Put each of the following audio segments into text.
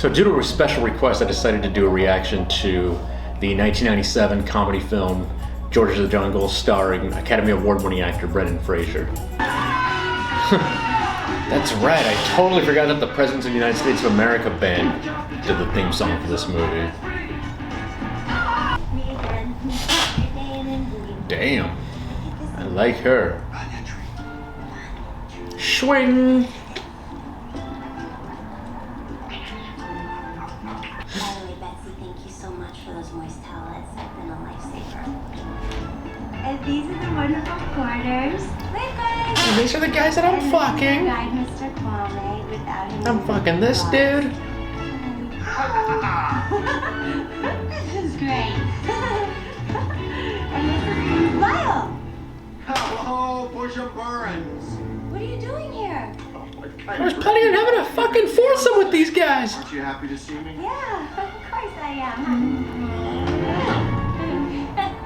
So due to a special request, I decided to do a reaction to the 1997 comedy film George of the Jungle, starring Academy Award-winning actor Brendan Fraser. That's right, I totally forgot that the Presidents of the United States of America band did the theme song for this movie. Damn, I like her. Swing! And these are the wonderful quarters. And these are the guys that I'm fucking. Guide Mr. Kwame without him. I'm fucking this dude. This is great. And this is Lyle. Hello, Pusha Burns. What are you doing here? I was planning on having a fucking foursome with these guys. Aren't you happy to see me? Yeah, of course I am.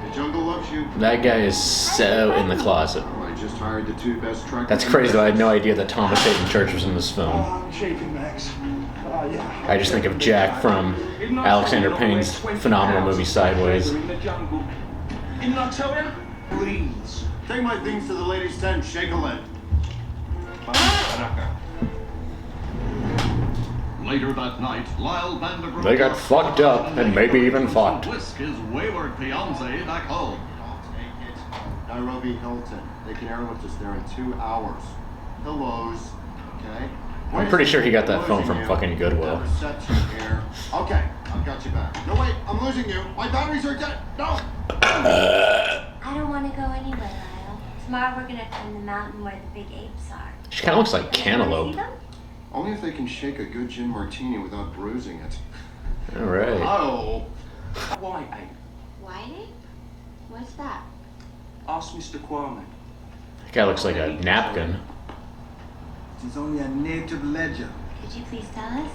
The jungle loves you. That guy is so in the closet. I just hired the two best truckers. That's crazy though, I had no idea that Thomas Hayden Church was in this film. I'm shaking, Max. Yeah. I just think of Jack from Alexander Payne's phenomenal movie Sideways. Didn't I tell you? Please. Take my things to the ladies' tent, shake a leg. Later that night, Lyle Vanderbilt... They got fucked up and maybe even fought. ...whisk his wayward fiancée back home. I'll take it. Nairobi Hilton. They can airlift us there in 2 hours. Pillows, okay? I'm pretty sure he got that phone from fucking Goodwill. Reception here. Okay, I've got you back. No, wait, I'm losing you. My batteries are dead. No! I don't want to go anywhere, Lyle. Tomorrow we're going to climb the mountain where the big apes are. She kind of looks like You wanna see cantaloupe. them? Only if they can shake a good gin martini without bruising it. Alright. Oh. White ape. White ape? What's that? Ask Mr. Kwame. That guy looks like a napkin. It's only a native legend. Could you please tell us?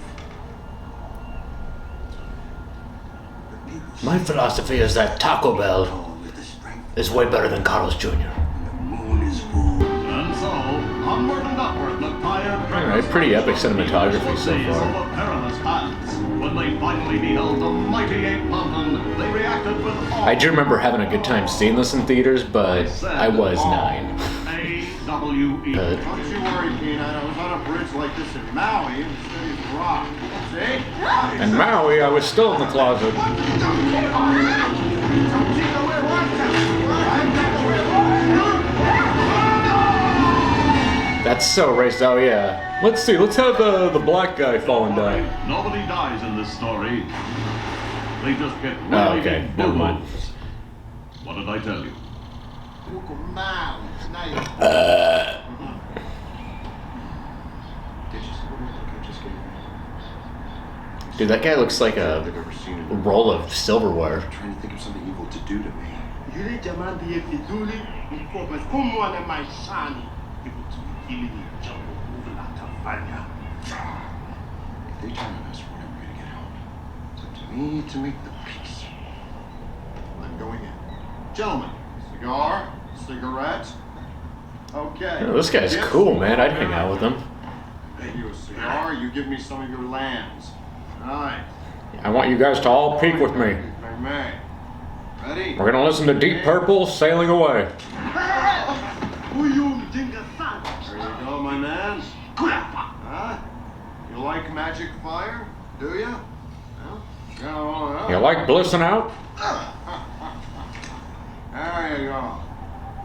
The people My philosophy is that Taco Bell with the strength is way better than Carl's Jr. when the moon is full. And so, onward and upward, the tired... Alright, pretty epic cinematography so far. ...perilous paths. When they finally beheld the mighty ape mountain, they reacted with awe. I do remember having a good time seeing this in theaters, but I was 9. A-W-E. Uh, Don't you worry, Peanut. I was on a bridge like this in Maui and studied rock. See? in Maui, I was still in the closet. That's so racist. Oh yeah. Let's see. Let's have the black guy fall and die. Nobody dies in this story. They just get really Oh, okay. big Never mind. boo-boos. What did I tell you? Dude, that guy looks like a I've ever seen it. roll of silverware. I'm trying to think of something evil to do to me. Yule jamani yefiduli mkoba kumwana maishani. Hili ni jambo mnatafanya. If they turn on us, we're never gonna get out. It's up to me to make the peace. I'm going in. Gentlemen, cigar, cigarette. Okay. Oh, this guy's Yes. cool, man. I'd hang out with him. Give you a cigar, you give me some of your lands. All right. I want you guys to all peek with me. If I may. Ready? We're gonna listen to Deep Purple Sailing Away. Huyu mjinga sana. There you go, my man. Huh? You like magic fire? Do you? No. You like blissing out? There you go.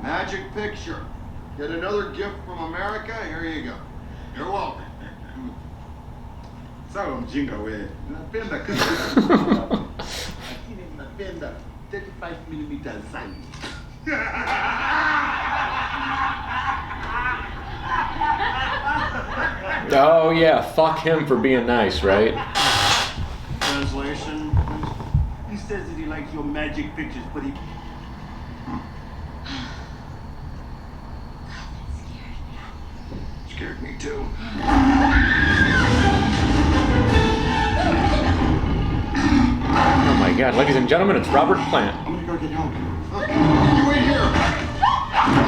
Magic picture. Get another gift from America? Here you go. You're welcome. Sawa mjinga wewe. Napenda kazi. Lakini napenda 35mm zaidi. Oh yeah, fuck him for being nice, right? Translation. He says that he likes your magic pictures, but he Scared me too. Oh my god, ladies and gentlemen, it's Robert Plant. I'm gonna go get help. You wait here.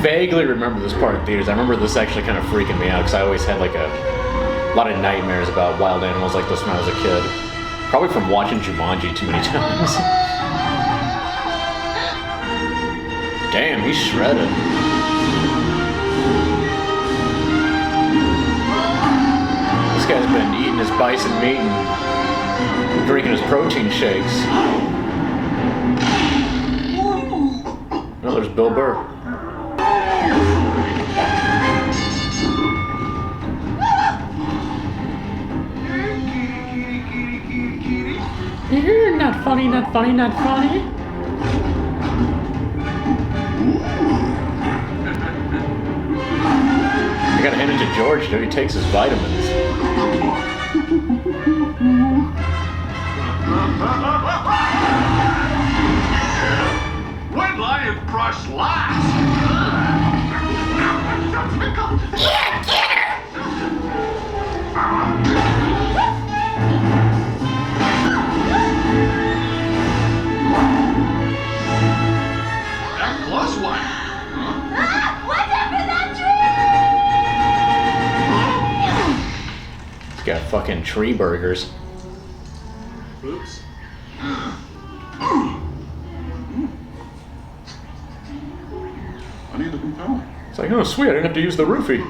vaguely remember this part in theaters. I remember this actually kind of freaking me out because I always had like a lot of nightmares about wild animals like this when I was a kid. Probably from watching Jumanji too many times. Damn, he's shredded. This guy's been eating his bison meat and drinking his protein shakes. Oh, there's Bill Burr. Not funny, not funny, not funny. I gotta hand it to George, dude. He takes his vitamins. Red lion crushed last. Yeah, get her! That close one. Ah, watch out for that tree! He's got fucking tree burgers. Oops. Funny looking fella. It's like, oh sweet, I didn't have to use the roofie.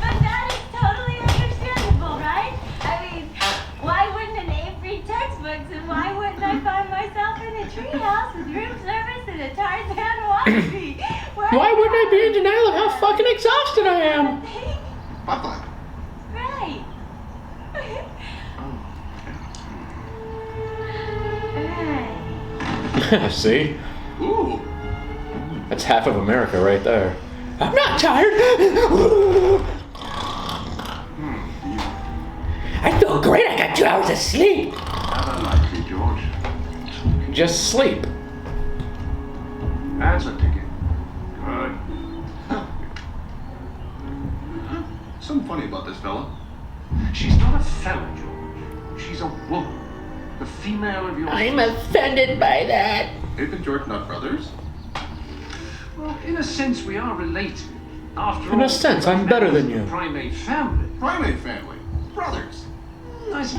But that is totally understandable, right? I mean, why wouldn't an Avery textbooks and why wouldn't I find myself in a treehouse with room service and a Tarzan wallaby? Why wouldn't I be in denial of how fucking exhausted I am? Papa. Right. Right. See? Ooh. That's half of America right there. I'm not tired. I feel great. I got 2 hours of sleep. Have a nice day, George. Just sleep. That's a ticket. Good. Something funny about this fella. She's not a fella, George. She's a woman. The female of your... I'm offended by that. Abe and George not brothers? Well, in a sense, we are related. After In all, a sense, I'm better than you. Primate family. Primate family. Brothers. Nice.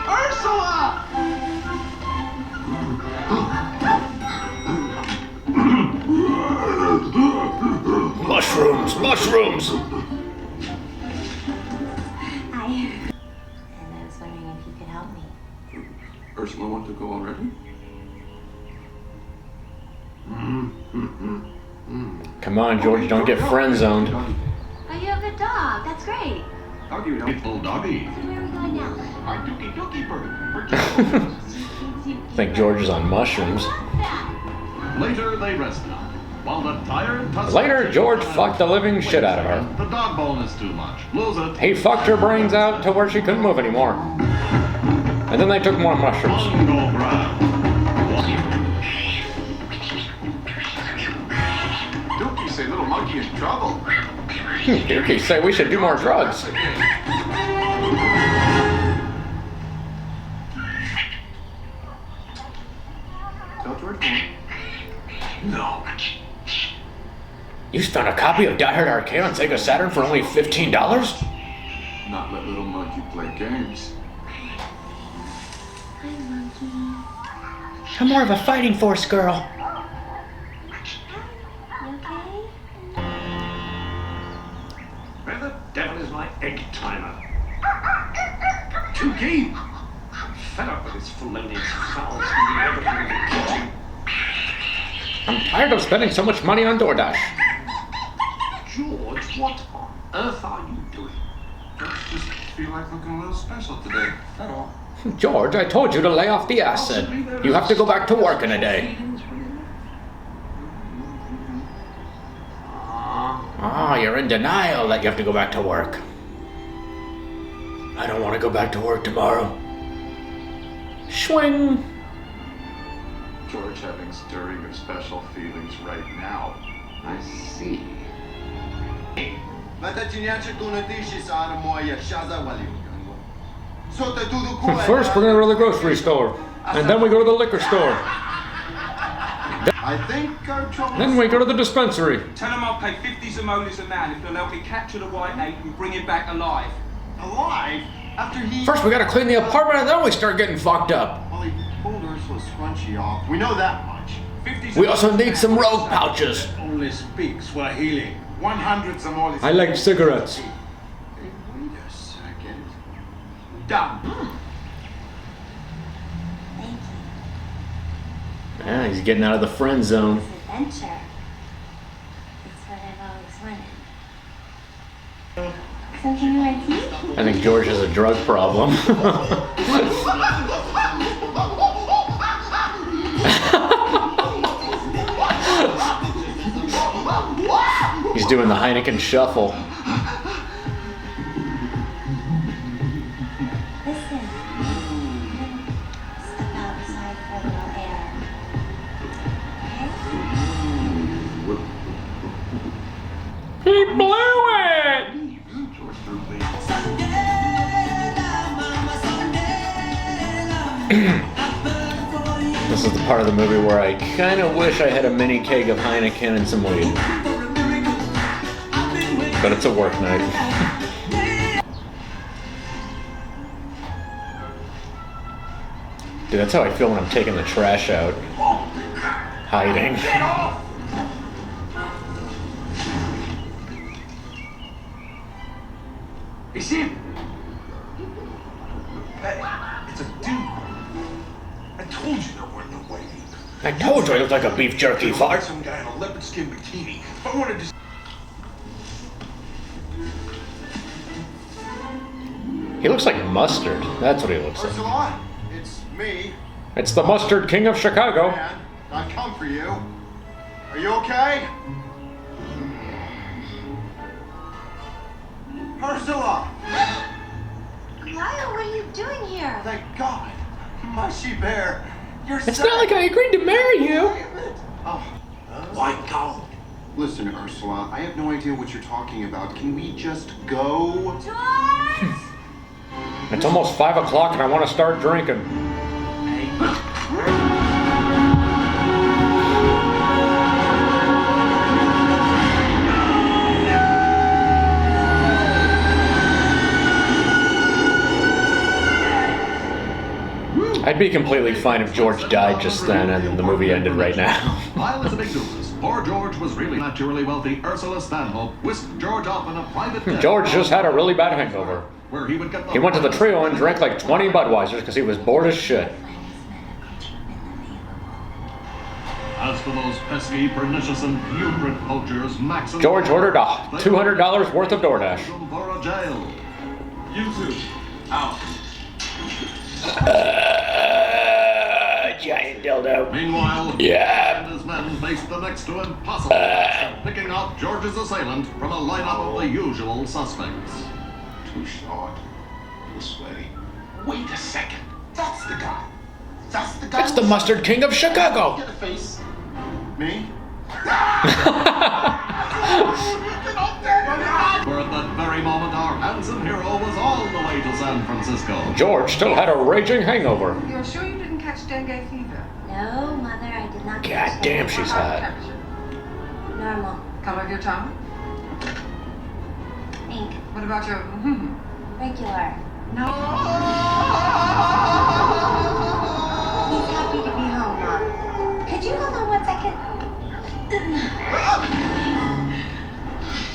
Ursula! Mushrooms, mushrooms. I was wondering if you could help me. Ursula want to go already? Come on, George, don't get friend zoned. Oh, you have a dog. That's great. How do you know? Little doggy. So where are we going now? Our dookie dookie bird. I think George is on mushrooms. Later, they rested. While the tired tussle... Later, George fucked the living shit out of her. The dog bone is too much. Lose it. He fucked her brains out to where she couldn't move anymore. And then they took more mushrooms. Mongo ground. Dookie say little monkey in trouble. Dookie say we should do more drugs. Tell George more. No. You found a copy of Die Hard Arcade on Sega Saturn for only $15? Not let little monkey play games. Hi, monkey. I'm more of a fighting force girl. You okay? Where the devil is my egg timer? Too game. I'm fed up with this felonious foul spending everything in the kitchen. I'm tired of spending so much money on DoorDash. George, what on earth are you doing? Just feel like looking a little special today. That's all. George, I told you to lay off the acid. You have to go back to work in a day. Ah, you're in denial that you have to go back to work. I don't want to go back to work tomorrow. Swing. George having stirring of special feelings right now. I see. First, we're gonna go to the grocery store, and then we go to the liquor store. I think our trouble. Then we go to the dispensary. Tell them I'll pay 50 simoleons a man if they'll help me capture the white ape and bring him back alive. Alive? After he... First, we gotta clean the apartment, and then we start getting fucked up. Well, he pulled Ursula's scrunchie off. We know that much. 50 We also need some rogue pouches. Only speak Swahili. 100 simoleons. I like cigarettes. Hey, wait a second. Done. Thank you. Ah, he's getting out of the friend zone. This adventure. It's what I've always wanted. Something you want to eat? I think George has a drug problem. He's doing the Heineken shuffle. Listen. Step outside for a little air. Okay? He blew it! This is the part of the movie where I kind of wish I had a mini keg of Heineken and some weed. But it's a work night. Dude, that's how I feel when I'm taking the trash out. Hiding. It's him. It's a dude. I told you there weren't no way. I told you I looked like a beef jerky fart. Some guy in a leopard skin bikini. If I wanted to. He looks like mustard. That's what he looks like. Ursula, it's me, It's the Mustard King of Chicago. man. I've come for you. Are you okay? Ursula! Lyle, what are you doing here? Thank God. Mushy Bear, you're It's not like I agreed to marry you. Oh. White gold. Listen, Ursula, I have no idea what you're talking about. Can we just go? George! It's almost 5 o'clock and I want to start drinking. I'd be completely fine if George died just then and the movie ended right now. While as a big news, poor George was really naturally wealthy. Ursula Stanhope whisked George off on a private jet George just had a really bad hangover. where he would get He went to the trio and drank like 20 Budweisers because he was bored as shit. As for those pesky, pernicious, and putrid poachers, Max and George ordered $200 worth of DoorDash. for a jail. You two. Out. Giant dildo. Meanwhile, Yeah. and his men faced the next to impossible task of picking off George's assailant from a lineup of the usual suspects. Too short. Too sweaty. Wait a second. That's the guy. That's the guy. It's the Mustard King of Chicago. Get a face. Me? For at that very moment, our handsome hero was all the way to San Francisco. George still had a raging hangover. You're sure you didn't catch dengue fever? No, Mother, I did not God catch damn, that. she's Heart hot. temperature? Normal. Color of your tongue? Pink. What about your Regular. No. He's happy to be home, Mom. Could you hold on 1 second?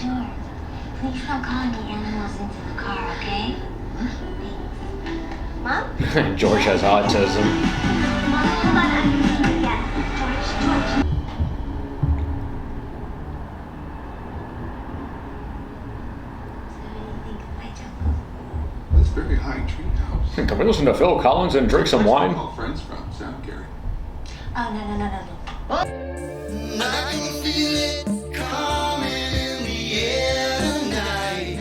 George, please don't call any animals into the car, okay? Thanks. Mom? George has autism. Mom, hold on. Yeah. George. So what do you think of my jungle? That's very high treehouse. Can we listen to Phil Collins and drink some wine? All friends from Sound Gary. Oh, no. I can feel it coming in the air tonight.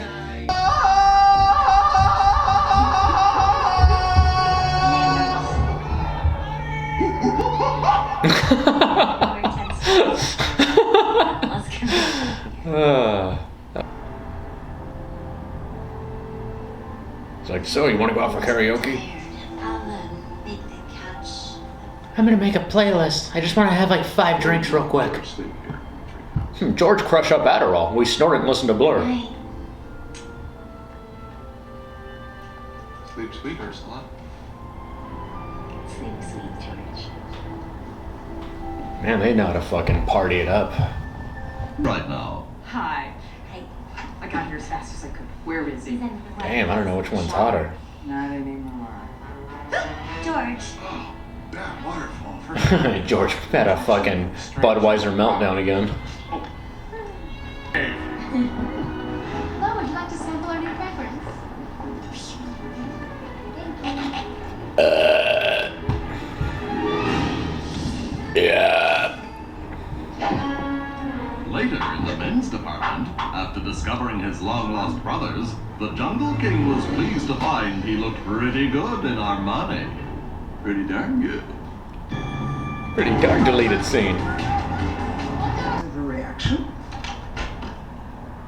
It's like, so you want to go out for karaoke? I'll make the couch. I'm gonna make a playlist. I just want to have like 5 drinks real quick. Sleep here in the treehouse. George crushed up Adderall. We snorted and listened to Blur. Right. Sleep sweet, Ursula. Sleep sweet, George. Man, they know how to fucking party it up. Right now. Hi. Hey, I got here as fast as I could. Where is he? he's in the White Damn, I don't know which House one's shower. hotter. Not anymore. George. Oh, bad waterfall. George had a fucking Budweiser meltdown again. Hello, would you like to sample our new fragrance? Yeah. Later in the men's department, after discovering his long-lost brothers, the Jungle King was pleased to find he looked pretty good in Armani. Pretty darn good. Pretty darn deleted scene. The reaction?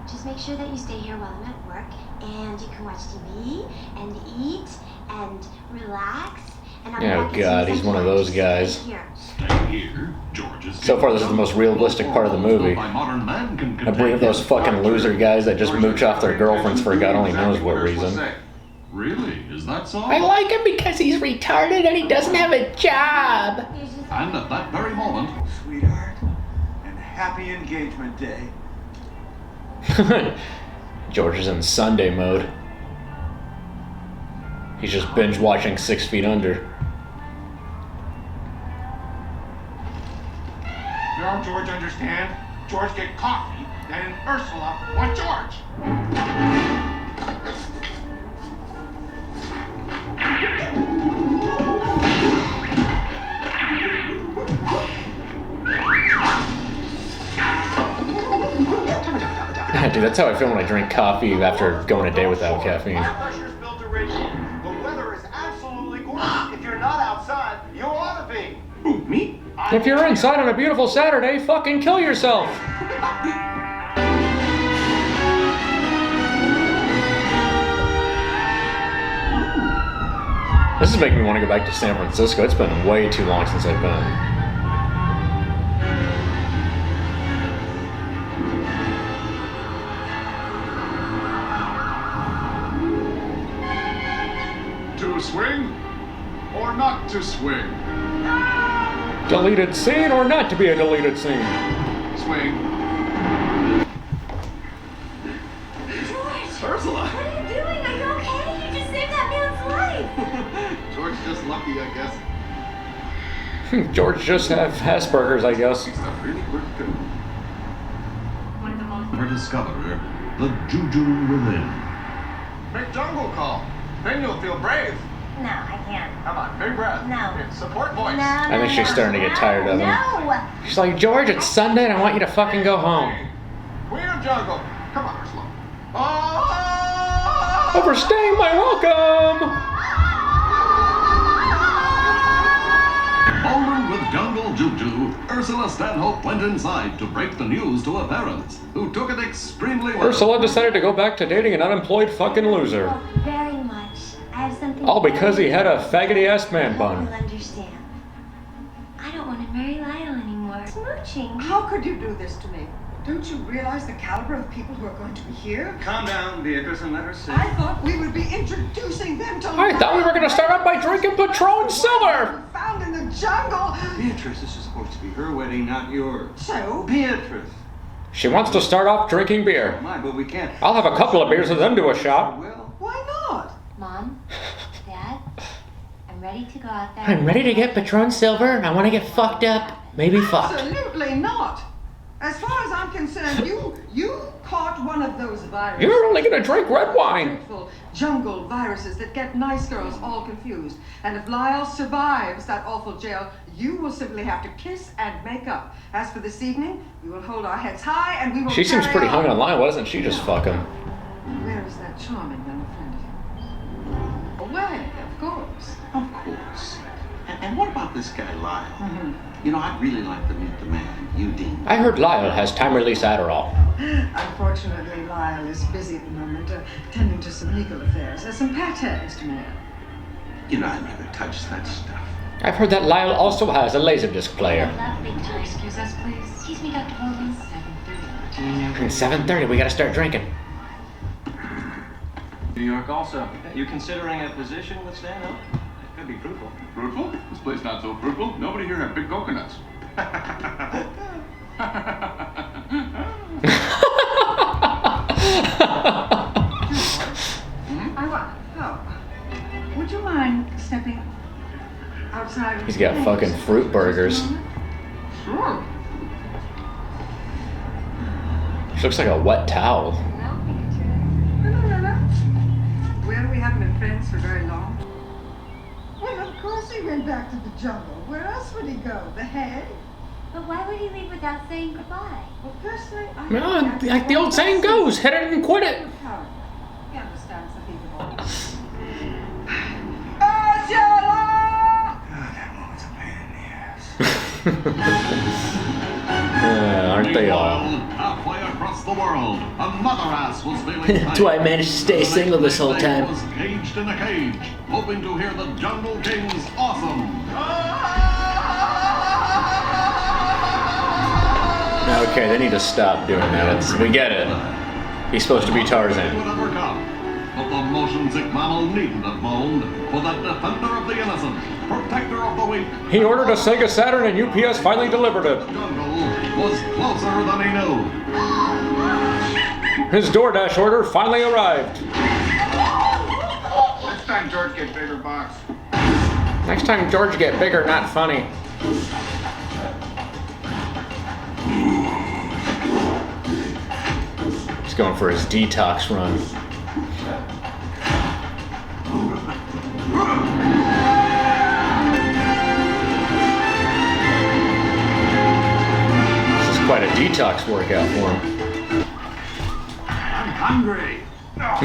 Just make sure that you stay here while I'm at work, and you can watch TV, and eat, and relax, and I'll be Oh back as God, soon as he's I one of can. those Just guys. stay here. Stay here, George's So far, this is the most realistic part of the movie. By modern man can I believe those fucking loser guys that just mooch off their girlfriends for God only knows what reason. Really? Is that so? I like him because he's retarded and he doesn't have a job. And at that very moment, Sweetheart, and happy engagement day. George is in Sunday mode. He's just binge watching 6 Feet Under. Now George understand. George get coffee, then Ursula want George. Dude, that's how I feel when I drink coffee after going a day without caffeine. Pressure's built to radiate. The weather is absolutely gorgeous. If you're not outside, you ought to be. Who, me? If you're inside on a beautiful Saturday, fucking kill yourself. This is making me want to go back to San Francisco. It's been way too long since I've been. To swing or not to swing? Deleted scene or not to be a deleted scene? Swing. George! Ursula! What are you doing? Are you okay? You just saved that man's life! George's just lucky, I guess. George just has Asperger's, I guess. Stuff really worked good. her discover the juju within. Big jungle call. Then you'll feel brave. No, I can't. Come on, big breath. No. It's support voice. No, I think she's starting to get tired of him. No! She's like, George, it's Sunday and I want you to fucking go home. Queen of jungle. Come on, Ursula. Oh! Overstaying my welcome! Bowling with jungle juju, Ursula Stanhope went inside to break the news to her parents, who took it extremely well. Ursula decided to go back to dating an unemployed fucking loser. Oh, very much. I have something. All because he had a faggoty-ass man I bun. hope you'll understand. I don't want to marry Lyle anymore. Smooching. How could you do this to me? Don't you realize the caliber of people who are going to be here? Calm down, Beatrice, and let her sit. I thought we would be introducing them to I thought we were gonna start out by drinking Patron Silver! Found in the jungle. Beatrice, this is supposed to be her wedding, not yours. So? Beatrice. She wants to start off drinking beer. My, but we can't. I'll have a couple of beers and then do a shot. Well, Why not? Mom, Dad, I'm ready to go out there. I'm ready to get Patron Silver. I want to get fucked up. Maybe fucked. Absolutely not. As far as I'm concerned, you caught one of those viruses. You're only gonna drink red wine. Dreadful jungle viruses that get nice girls all confused. And if Lyle survives that awful jail, you will simply have to kiss and make up. As for this evening, we will hold our heads high and we will She seems carry pretty on. hung on line. Why doesn't she just fuck him? Where is that charming young friend of yours? Away, of course. of course. And And what about this guy, Lyle? You know, I'd really like to meet the man, Eugene. I heard Lyle has time-release Adderall. Unfortunately, Lyle is busy at the moment, tending to some legal affairs. Some pates to mail. You know, I never touch that stuff. I've heard that Lyle also has a Laserdisc player. Excuse us, please. Excuse me, Dr. Hogan. 7:30. It's 7:30, we gotta start drinking. New York also. You considering a position with stand-up? It could be fruitful. Fruitful? This place not so fruitful. Nobody here have big coconuts. Would you mind stepping outside? He's got fucking fruit burgers. Sure. She looks like a wet towel. No. Well, we haven't been friends for very long. Well, of course he went back to the jungle. Where else would he go? The head? But why would he leave without saying goodbye? Well, personally, Well, like the old saying goes, hit it and quit it. He understands the people. That woman's a pain in the ass. Yeah, aren't they all? Halfway across the world, another ass was feeling tight. Do I manage to stay single this whole time? Was caged in a cage, hoping to hear the Jungle King's awesome. Okay, they need to stop doing that. We get it. He's supposed to be Tarzan. Whatever come. But the motion-sick mammal needn't have moaned, for the defender of the innocent, protector of the weak. He ordered a Sega Saturn and UPS finally delivered it. The jungle was closer than he knew. His DoorDash order finally arrived. Next time, George, get bigger box. Next time, George get bigger, not funny. He's going for his detox run. This is quite a detox workout for him. I'm hungry. I've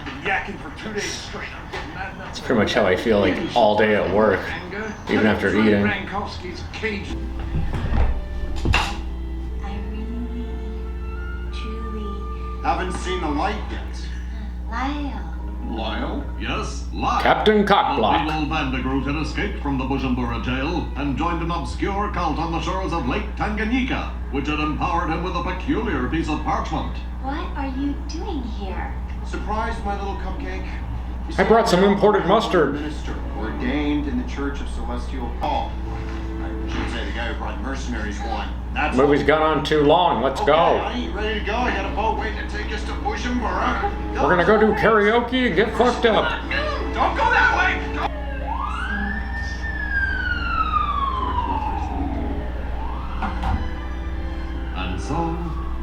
been yakking for 2 days straight. I'm getting mad enough. It's pretty much how I feel like all day at work, even after eating. Rankowski's cage. I really, truly, Haven't seen the light yet. Lyle. Lyle? Yes, Lyle. Captain Cockblock. The legal Vandegroot had escaped from the Bujumbura jail and joined an obscure cult on the shores of Lake Tanganyika, which had empowered him with a peculiar piece of parchment. What are you doing here? Surprised, my little cupcake? You I see, brought some I'm imported a mustard. Minister ordained in the Church of Celestial Paul. I should say the guy who brought mercenaries won. That's Movie's gone on too long. Let's okay, go. honey, you ready to go? I got a boat waiting to take us to Bujumbura. We're gonna go do karaoke and get fucked up. Don't go that way! And so,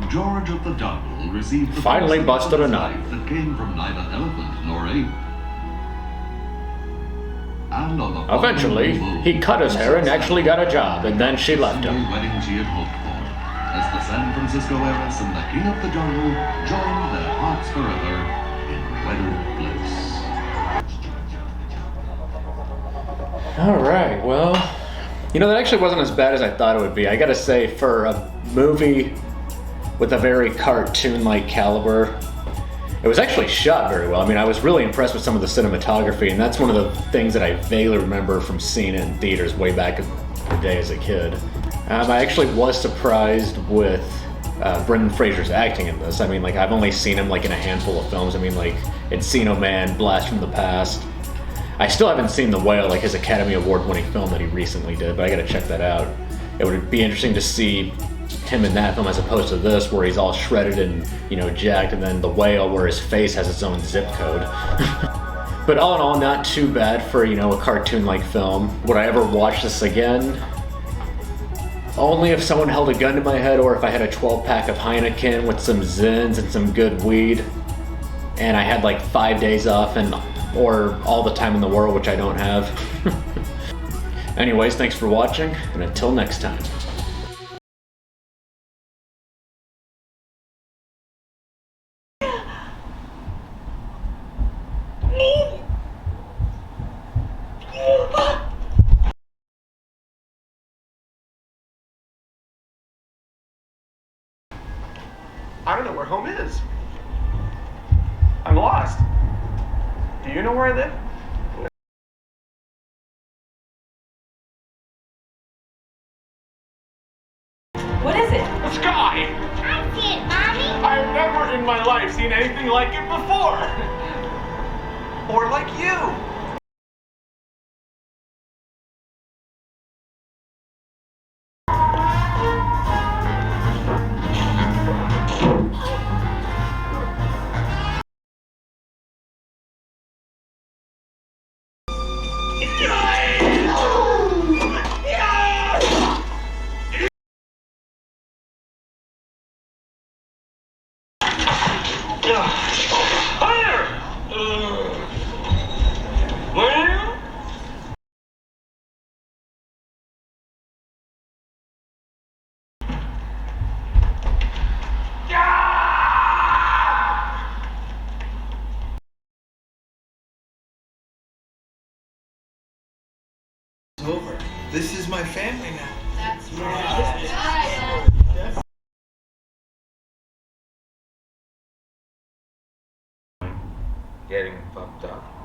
George of the Jungle received the Finally first busted a of his nut. life that came from neither elephant nor ape. And on the Eventually, following he cut his hair and actually got a job, and then she left the him. wedding she had hoped for, as the San Francisco heiress and the King of the Jungle joined their hearts forever in wedded bliss. Alright, well, you know, that actually wasn't as bad as I thought it would be. I gotta say, for a movie with a very cartoon-like caliber, it was actually shot very well. I mean, I was really impressed with some of the cinematography, and that's one of the things that I vaguely remember from seeing it in theaters way back in the day as a kid. I actually was surprised with Brendan Fraser's acting in this. I mean, like, I've only seen him like in a handful of films. I mean, like Encino Man, Blast from the Past. I still haven't seen The Whale, like his Academy Award-winning film that he recently did, but I gotta check that out. It would be interesting to see him in that film as opposed to this, where he's all shredded and, you know, jacked, and then The Whale, where his face has its own zip code. But all in all, not too bad for, you know, a cartoon-like film. Would I ever watch this again? Only if someone held a gun to my head, or if I had a 12-pack of Heineken with some Zins and some good weed, and I had like 5 days off or all the time in the world, which I don't have. Anyways, thanks for watching, and until next time. I don't know where home is. I'm lost. Do you know where I live? What is it? The sky! I see it, Mommy. I've never in my life seen anything like it before. Or like you. Over. This is my family now. That's right. Getting fucked up.